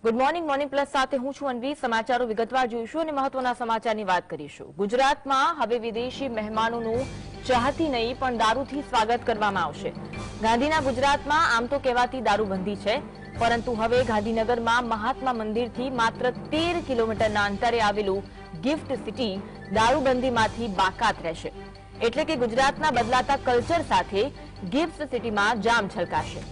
Good morning morning plus સાથે હું છું અન્વી। સમાચારો વિગતવાર જોઈશું અને મહત્વના સમાચારની વાત કરીશું। ગુજરાતમાં હવે વિદેશી મહેમાનોનું ચાહતી નહીં પણ દારૂથી સ્વાગત કરવામાં આવશે। ગાંધીના ગુજરાતમાં આમ તો કહેવાતી દારૂબંધી છે, પરંતુ હવે ગાંધીનગરમાં મહાત્મા મંદિરથી માત્ર 13 કિલોમીટરના અંતરે આવેલું ગિફ્ટ સિટી દારૂબંધીમાંથી બાકાત રહેશે। એટલે કે ગુજરાતના બદલાતા કલ્ચર સાથે ગિફ્ટ સિટીમાં જામ છલકાશે।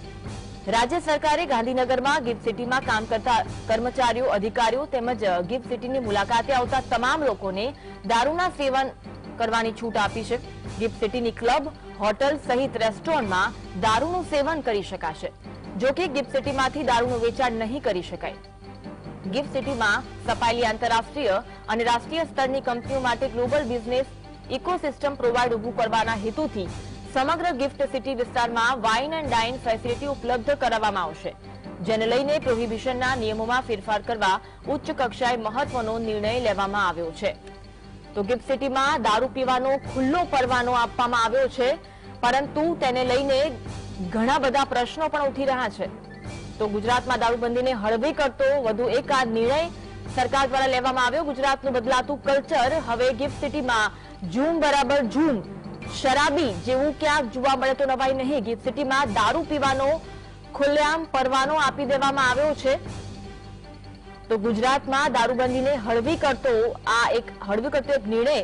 राज्य सरकारे गांधीनगर में गिफ्ट सिटी में काम करता कर्मचारीओ अधिकारीओ तेमज गिफ्ट सिटी की मुलाकाते आवता तमाम लोकोने दारूना सेवन करवानी छूट आपी छे। गिफ्ट सिटी की क्लब होटल सहित रेस्टोरंट में दारूनु सेवन करी शकाशे। जो कि गिफ्ट सिटी में दारूनु वेचाण नहीं करी शकाय। गिफ्ट सिटी में सपायेली आंतरराष्ट्रीय और राष्ट्रीय स्तरनी कंपनीओ माटे ग्लोबल बिजनेस इकोसिस्टम प्रोवाइड उभुं करवाना हेतुथी समग्र गिफ्ट सिटी विस्तार में वाइन एंड डाइन फेसिलिटी उपलब्ध कराववामां आवशे। जेने लईने प्रोहिबिशनना नियमोमां फेरफार करवा उच्च कक्षाए महत्वनो निर्णय लेवामां आव्यो छे। तो गिफ्ट सिटी में दारू पीवानो खुल्लो परवानो आपवामां आव्यो छे, परंतु तेने लईने घणा बधा प्रश्नो पण उठी रह्या छे। तो गुजरात में दारूबंधीने हळवी करतो वधु एक आ निर्णय सरकार द्वारा लेवामां आव्यो। गुजरातनुं बदलातुं कल्चर हवे गिफ्ट सिटी में झूम बराबर झूम शराबी जेवुं क्या जोवा मळे तो नवाई नहीं। गिफ्ट सिटी में दारू पीवानो खुलेआम परवानो आपी देवामां आव्यो छे। तो गुजरात में दारूबंदी ने हळवी करतो एक निर्णय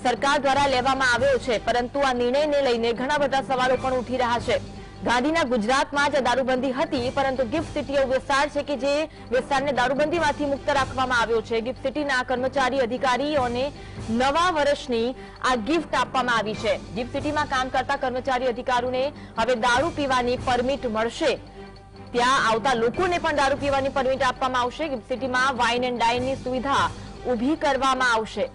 सरकार द्वारा लेवामां आव्यो छे, परंतु आ निर्णय ने लईने घणा बधा सवालो पण उठी रह्या छे। गांधीना गुजरात में ज दारूबंदी हती, परंतु गिफ्ट सिटी एवो विस्तार छे के जे विस्तारने दारूबंदीमांथी मुक्त राखवामां आव्यो छे। गिफ्ट सिटीना कर्मचारी अधिकारीओने नवा वर्षनी आ गिफ्ट आपवामां आवी छे। गिफ्ट सिटी में काम करता कर्मचारी अधिकारीओने हवे दारू पीवानी परमिट मळशे। त्यां आवता लोकोने पण दारू पीवानी परमिट आपवामां आवशे। गिफ्ट सिटी में वाइन एंड डाइननी सुविधा ऊभी करवामां आवशे।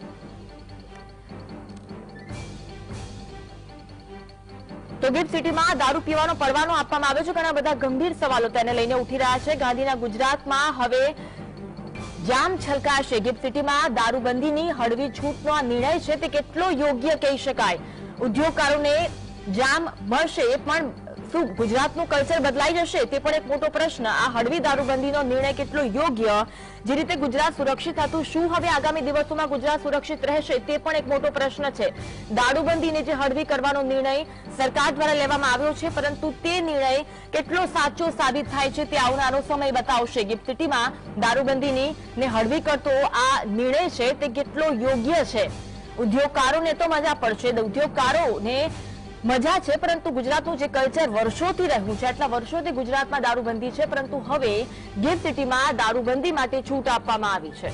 तो गिफ्ट सिटी में दारू पीवानो परवानो आपवामां आव्यो छे। घणा बधा गंभीर सवालो तेने लईने उठी रह्या छे। गांधीना गुजरात में हवे जाम छलकाशे। गिफ्ट सिटी में दारूबंदीनी हळवी छूटनो आ निर्णय छे ते केटलो योग्य कही शकाय। उद्योगकारोने जाम मळशे, पण शुं गुजरातनुं कल्चर बदलाई जशे ते पण एक मोटो प्रश्न। आ हळवी दारूबंदीनो निर्णय केटलो योग्य, जे रीते गुजरात सुरक्षित हतुं शुं हवे आगामी दिवसोमां गुजरात सुरक्षित रहेशे ते पण एक मोटो प्रश्न छे। दारूबंदीने जे हळवी करवानो निर्णय सरकार द्वारा लेवामां आव्यो छे, परंतु ते निर्णय केटलो साचो साबित थाय छे ते आवनारो समय बतावशे। गिफ्ट सिटीमां दारूबंदीनी ने हळवी करतो आ निर्णय छे ते केटलो योग्य छे। उद्योगकारोने तो मजा पड़शे, उद्योगकारोने मजा छे, परंतु गुजरातनुं जे कल्चर वर्षोथी रह्युं छे, आटला वर्षोथी गुजरातमां दारूबंदी छे, परंतु हवे गिफ्ट सिटीमां दारूबंदी माटे छूट आपवामां आवी छे।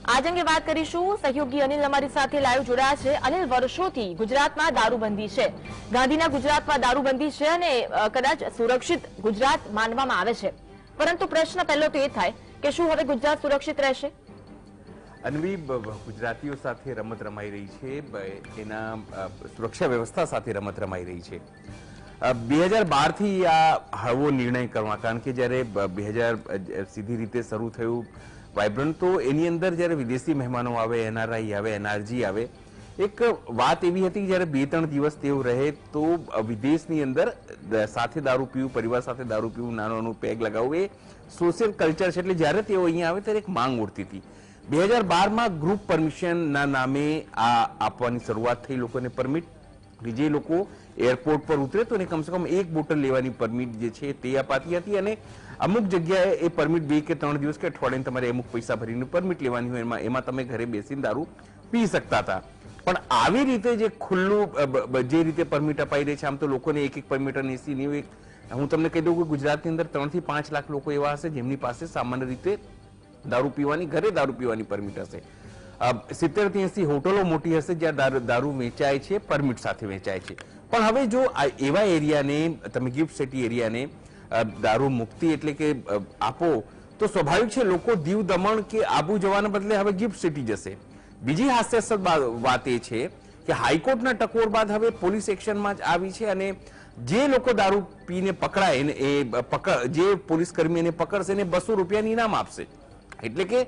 आज अंगे बात करीशुं। सहयोगी अनिल अमारी साथे लाइव जोड़ाया छे। अनिल, वर्षोथी गुजरातमां दारूबंदी छे, गांधीना गुजरातमां दारूबंदी छे અને કદાચ સુરક્ષિત ગુજરાત માનવામાં આવે છે, પરંતુ પ્રશ્ન પહેલો તો એ થાય કે શું હવે ગુજરાત સુરક્ષિત રહેશે? અન્વી, ગુજરાતીઓ સાથે રમત રમાઈ રહી છે, એના સુરક્ષા વ્યવસ્થા સાથે રમત રમાઈ રહી છે। 2012 થી આ હળવો નિર્ણય કરવા, કારણ કે જ્યારે 2000 સીધી રીતે શરૂ થયું વાઇબ્રન્ટ, તો એની અંદર જ્યારે વિદેશી મહેમાનો આવે, એનઆરઆઈ આવે, એનઆરજી આવે, એક વાત એવી હતી કે જ્યારે 2-3 દિવસ તેઓ રહે તો વિદેશની અંદર સાથે દારૂ પીવું, પરિવાર સાથે દારૂ પીવું, નાનું પેગ લગાવવું એ સોશિયલ કલ્ચર છે। એટલે જ્યારે તેઓ અહીંયા આવે ત્યારે એક માંગ ઉઠતી હતી। 2012 માં ગ્રુપ પરમિશનના નામે આ આપવાની શરૂઆત થઈ લોકોને પરમિટ। જે લોકો એરપોર્ટ પર ઉતરે તો એને કમસે કમ 1 બોટલ લેવાની પરમિટ જે છે તે અપાતી હતી, અને અમુક જગ્યાએ એ પરમિટ 2 કે 3 દિવસ કે અઠવાડિયે તમારે અમુક પૈસા ભરીને પરમિટ લેવાની હોય, એમાં તમે ઘરે બેસીને દારૂ પી શકતા હતા। પણ આવી રીતે જે ખુલ્લું જે રીતે પરમિટ અપાઈ રહી છે, આમ તો લોકોને એક પરમિટ અને એસી નહીં। હું તમને કહી દઉં કે ગુજરાતની અંદર 3 થી 5 લાખ લોકો એવા હશે જેમની પાસે સામાન્ય રીતે દારૂ પીવાની, ઘરે દારૂ પીવાની પરમિટ હશે। 70 થી 80 હોટલો મોટી હશે જ્યાં દારૂ વેચાય છે, પરમિટ સાથે વેચાય છે। પણ હવે જો એવા એરિયાને તમે ગિફ્ટ સિટી એરિયાને દારૂ મુક્તિ એટલે કે આપો તો સ્વાભાવિક છે લોકો દીવ, દમણ કે આબુ જવાના બદલે હવે ગિફ્ટ સિટી જશે। બીજી હાસ્યાસ્પદ વાત એ છે કે હાઈકોર્ટના ટકોર બાદ હવે પોલીસ એક્શનમાં જ આવી છે, અને જે લોકો દારૂ પીને પકડાય જે પોલીસ કર્મી એને પકડશે એને 200 રૂપિયાનું ઇનામ આપશે। એટલે કે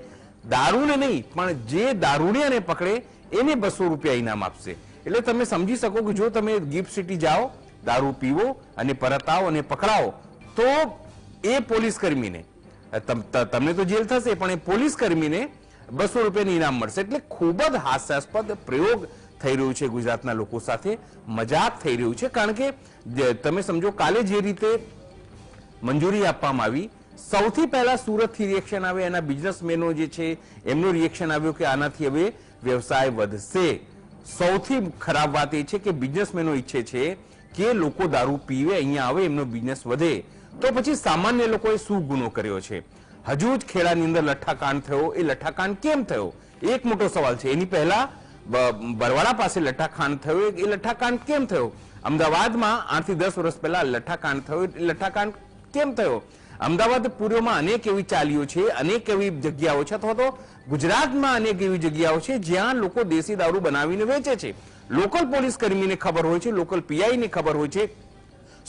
દારૂને નહીં પણ જે દારૂડિયાને પકડે એને 200 રૂપિયા ઇનામ આપશે। એટલે તમે સમજી શકો કે જો તમે ગિફ્ટ સિટી જાઓ, દારૂ પીવો અને પરત આવો અને પકડાવો તો એ પોલીસ કર્મીને તમને તો જેલ થશે, પણ એ પોલીસ કર્મીને 200 રૂપિયાનું ઇનામ મળશે. એટલે ખૂબ જ હાસ્યાસ્પદ પ્રયોગ થઈ રહ્યું છે ગુજરાતના લોકો સાથે, મજાક થઈ રહ્યું છે. કારણ કે તમે સમજો, કાલે જે રીતે મંજૂરી આપવામાં આવી, સૌથી પહેલા સુરતથી રિએક્શન આવે, એના બિઝનેસમેનો જે છે એમનું રિએક્શન આવ્યું કે આનાથી હવે વ્યવસાય વધશે. સૌથી ખરાબ વાત એ છે કે બિઝનેસમેનો ઈચ્છે છે કે લોકો દારૂ પીવે, અહીંયા આવે, એમનો બિઝનેસ વધે. તો પછી સામાન્ય લોકોએ શું ગુનો કર્યો છે? હજુ જ ખેડાની અંદર લઠ્ઠાકાંડ થયો. એ લઠ્ઠાકાંડ કેમ થયો? એક મોટો સવાલ છે. એની પહેલા બરવાડા પાસે લઠ્ઠાકાંડ થયો. એ લઠ્ઠાકાંડ કેમ થયો? અમદાવાદમાં 8 થી 10 વર્ષ પહેલા લઠ્ઠાકાંડ થયો. એ લઠ્ઠાકાંડ કેમ થયો? અમદાવાદ પૂર્વમાં અનેક એવી ચાલીઓ છે, અનેક એવી જગ્યાઓ છે, અથવા તો ગુજરાતમાં અનેક એવી જગ્યાઓ છે જ્યાં લોકો દેશી દારૂ બનાવીને વેચે છે. લોકલ પોલીસ કર્મીને ખબર હોય છે, લોકલ પીઆઈ ને ખબર હોય છે.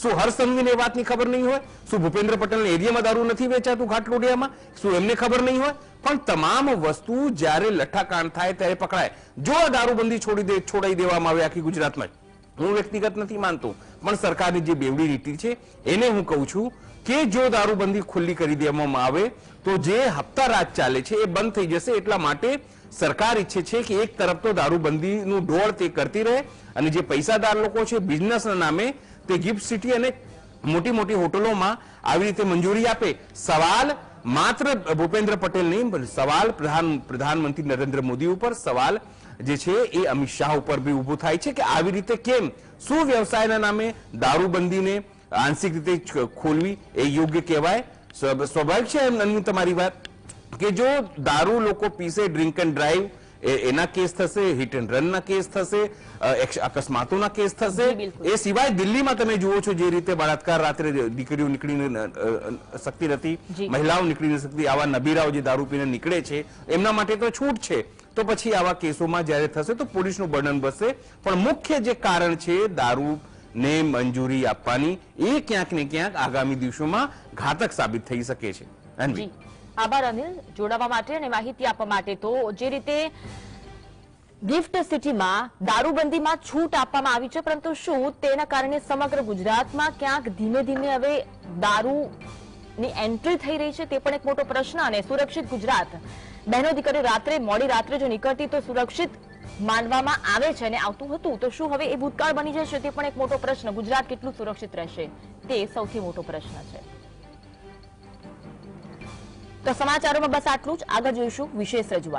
શું હર્ષ સંઘવીને એ વાતની ખબર નહીં હોય? શું ભૂપેન્દ્ર પટેલના એરિયામાં દારૂ નથી વેચાતું ઘાટલોડિયામાં? શું એમને ખબર નહીં હોય? પણ તમામ વસ્તુ જ્યારે લઠ્ઠાકાંડ થાય ત્યારે પકડાય. જો આ દારૂબંધી છોડાઈ દેવામાં આવે આખી ગુજરાતમાં, હું વ્યક્તિગત નથી માનતો, પણ સરકારની જે બેવડી નીતિ છે એને હું કહું છું કે જો દારૂબંધી ખુલ્લી કરી દેવામાં આવે તો જે હપ્તા રાજ ચાલે છે એ બંધ થઈ જશે. એટલા માટે સરકાર ઈચ્છે છે કે એક તરફ તો દારૂબંધીનું દોડ તે કરતી રહે, અને જે પૈસાદાર લોકો છે બિઝનેસના નામે તે ગિફ્ટ સિટી અને મોટી મોટી હોટલોમાં આવી રીતે મંજૂરી આપે. સવાલ માત્ર ભૂપેન્દ્ર પટેલ નહીં, સવાલ પ્રધાનમંત્રી નરેન્દ્ર મોદી ઉપર, સવાલ જે છે એ અમિત શાહ ઉપર બી ઉભો થાય છે કે આવી રીતે કેમ, શું વ્યવસાયના નામે દારૂબંધીને આંશિક રીતે ખોલવી એ યોગ્ય કહેવાય? સ્વાભાવિક છે એમ તમારી વાત કે જો દારૂ લોકો પીસે, ડ્રિંક એન્ડ ડ્રાઈવ એના કેસ થશે, હિટ એન્ડ રનના કેસ થશે, અકસ્માતોના કેસ થશે. એ સિવાય દિલ્હીમાં તમે જુઓ છો જે રીતે બળાત્કાર, રાત્રે દીકરીઓ નીકળીને શકતી નથી, મહિલાઓ નીકળી શકતી, આવા નબીરાઓ જે દારૂ પીને નીકળે છે એમના માટે તો છૂટ છે. તો પછી આવા કેસોમાં જ્યારે થશે તો પોલીસનું બર્ડન બચશે. પણ મુખ્ય જે કારણ છે દારૂ ને મંજૂરી આપવાની, એ ક્યાંક ને ક્યાંક આગામી દિવસોમાં ઘાતક સાબિત થઈ શકે છે. જી, આભાર અનિલ જોડાવા માટે અને માહિતી આપવા માટે. તો જે રીતે ગિફ્ટ સિટીમાં દારૂબંધીમાં છૂટ આપવામાં આવી છે, પરંતુ શું તેના કારણે સમગ્ર ગુજરાતમાં ક્યાંક ધીમે ધીમે હવે દારૂની એન્ટ્રી થઈ રહી છે તે પણ એક મોટો પ્રશ્ન. અને સુરક્ષિત ગુજરાત, બહેનો દીકરીઓ રાત્રે મોડી રાત્રે જો નીકળતી તો સુરક્ષિત માનવામાં આવે છે અને આવતું હતું, તો શું હવે એ ભૂતકાળ બની જશે તે પણ એક મોટો પ્રશ્ન. ગુજરાત કેટલું સુરક્ષિત રહેશે તે સૌથી મોટો પ્રશ્ન છે. તો સમાચારોમાં બસ આટલું જ. આગળ જોઈશું વિશેષ રજૂઆત.